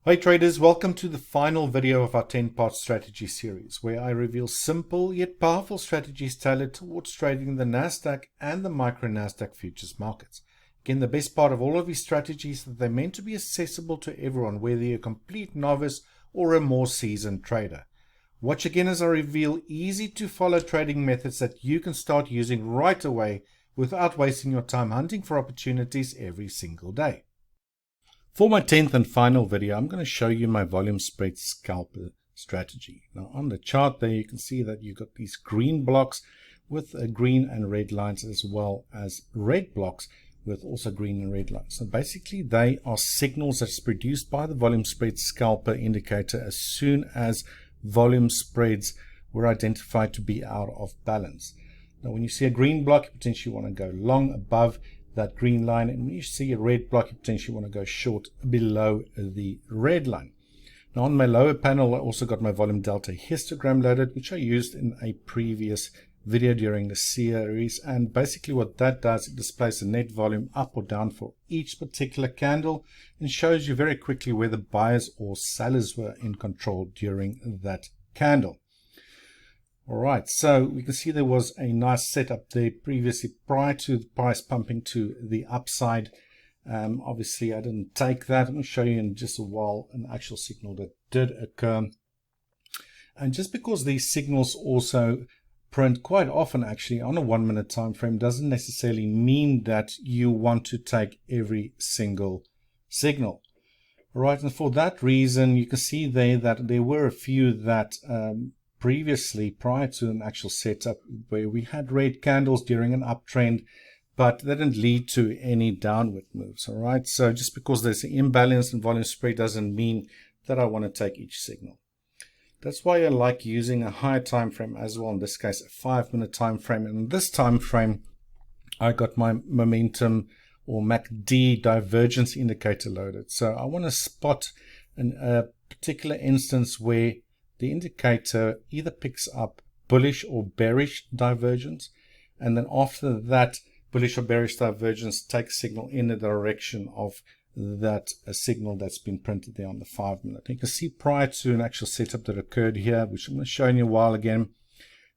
Hi traders, welcome to the final video of our 10-part strategy series where I reveal simple yet powerful strategies tailored towards trading the Nasdaq and the micro Nasdaq futures markets. Again, the best part of all of these strategies is that they're meant to be accessible to everyone, whether you're a complete novice or a more seasoned trader. Watch again as I reveal easy to follow trading methods that you can start using right away without wasting your time hunting for opportunities every single day. For my 10th and final video, I'm going to show you my volume spread scalper strategy. Now on the chart there, you can see that you've got these green blocks with green and red lines, as well as red blocks with also green and red lines. So basically they are signals that's produced by the volume spread scalper indicator as soon as volume spreads were identified to be out of balance. Now when you see a green block, you potentially want to go long above that green line, and when you see a red block, you potentially want to go short below the red line. Now on my lower panel, I also got my volume delta histogram loaded, which I used in a previous video during the series, and basically what that does, it displays the net volume up or down for each particular candle and shows you very quickly whether buyers or sellers were in control during that candle. Alright, so we can see there was a nice setup there previously prior to the price pumping to the upside. Obviously I didn't take that. I'm going to show you in just a while an actual signal that did occur. And just because these signals also print quite often actually on a 1 minute time frame doesn't necessarily mean that you want to take every single signal. Alright, and for that reason you can see there that there were a few that previously, prior to an actual setup, where we had red candles during an uptrend, but that didn't lead to any downward moves. All right, so just because there's an imbalance in volume spread doesn't mean that I want to take each signal. That's why I like using a higher time frame as well, in this case a 5 minute time frame. And in this time frame I got my momentum or MACD divergence indicator loaded. So I want to spot a particular instance where the indicator either picks up bullish or bearish divergence, and then after that bullish or bearish divergence takes signal in the direction of that signal that's been printed there on the 5 minute. You can see prior to an actual setup that occurred here, which I'm going to show you in a while again,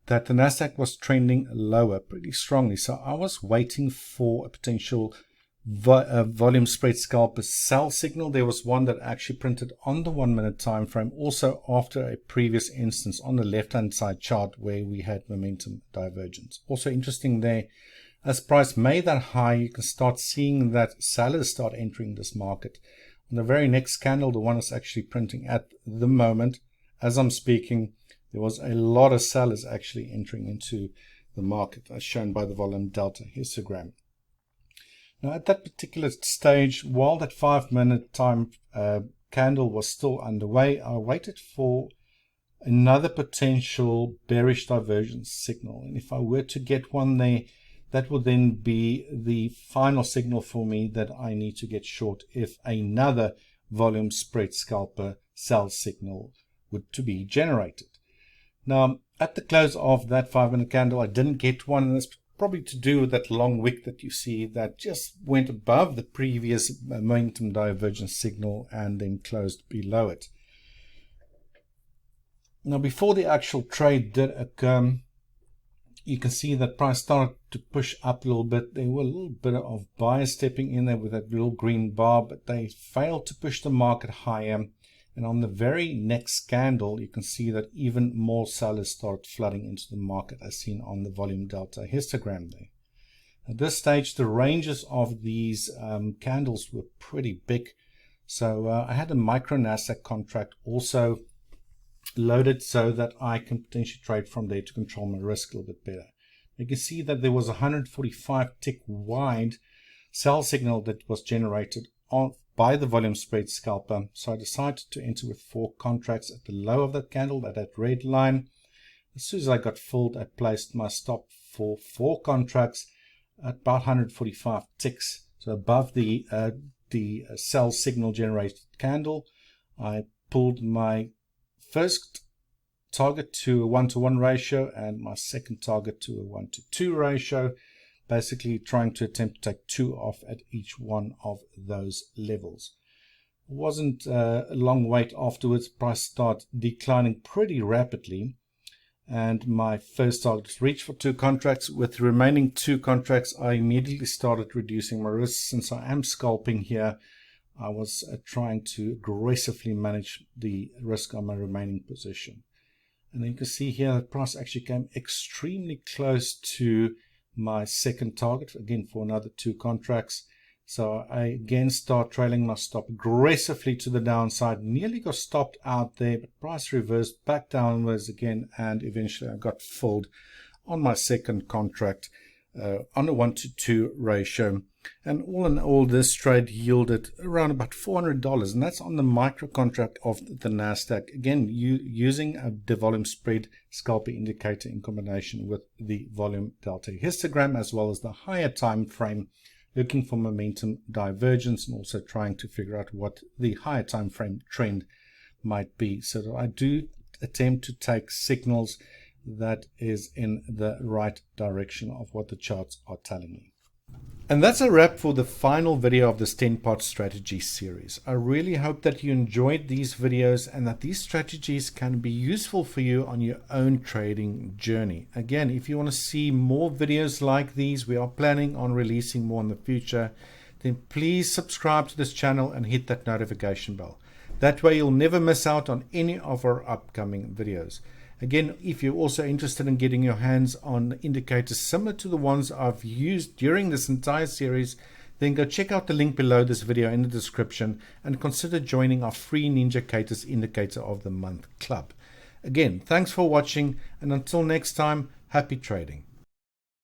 that the Nasdaq was trending lower pretty strongly. So I was waiting for a potential volume spread scalper sell signal. There was one that actually printed on the 1 minute time frame, also after a previous instance on the left hand side chart where we had momentum divergence. Also interesting there, as price made that high, you can start seeing that sellers start entering this market. On the very next candle, the one that's actually printing at the moment as I'm speaking, there was a lot of sellers actually entering into the market, as shown by the volume delta histogram. Now at that particular stage, while that 5 minute time candle was still underway, I waited for another potential bearish divergence signal. And if I were to get one there, that would then be the final signal for me that I need to get short if another volume spread scalper sell signal would to be generated. Now at the close of that 5 minute candle, I didn't get one, and that's probably to do with that long wick that you see that just went above the previous momentum divergence signal and then closed below it. Now before the actual trade did occur, you can see that price started to push up a little bit. There were a little bit of buyers stepping in there with that little green bar, but they failed to push the market higher. And on the very next candle, you can see that even more sellers start flooding into the market, as seen on the volume delta histogram there. At this stage, the ranges of these candles were pretty big. So I had a micro Nasdaq contract also loaded so that I can potentially trade from there to control my risk a little bit better. You can see that there was a 145 tick wide sell signal that was generated by the volume spread scalper. So I decided to enter with 4 contracts at the low of that candle at that red line. As soon as I got filled, I placed my stop for 4 contracts at about 145 ticks, so above the sell signal generated candle. I pulled my first target to a 1-to-1 ratio and my second target to a 1-to-2 ratio, basically trying to attempt to take 2 off at each one of those levels. Wasn't a long wait afterwards. Price started declining pretty rapidly, and my first target was reached for 2 contracts. With the remaining 2 contracts, I immediately started reducing my risks. Since I am scalping here, I was trying to aggressively manage the risk on my remaining position. And then you can see here the price actually came extremely close to my second target, again for another 2 contracts. So I again start trailing my stop aggressively to the downside, nearly got stopped out there, but price reversed back downwards again, and eventually I got filled on my second contract on a 1-to-2 ratio. And all in all, this trade yielded around about $400, and that's on the micro contract of the NASDAQ. Again, using the volume spread scalper indicator in combination with the volume delta histogram, as well as the higher time frame, looking for momentum divergence and also trying to figure out what the higher time frame trend might be. So that I do attempt to take signals that is in the right direction of what the charts are telling me. And that's a wrap for the final video of this 10-part strategy series. I really hope that you enjoyed these videos and that these strategies can be useful for you on your own trading journey. Again, if you want to see more videos like these, we are planning on releasing more in the future, then please subscribe to this channel and hit that notification bell. That way you'll never miss out on any of our upcoming videos. Again, if you're also interested in getting your hands on indicators similar to the ones I've used during this entire series, then go check out the link below this video in the description and consider joining our free Ninjacators Indicator of the Month Club. Again, thanks for watching, and until next time, happy trading.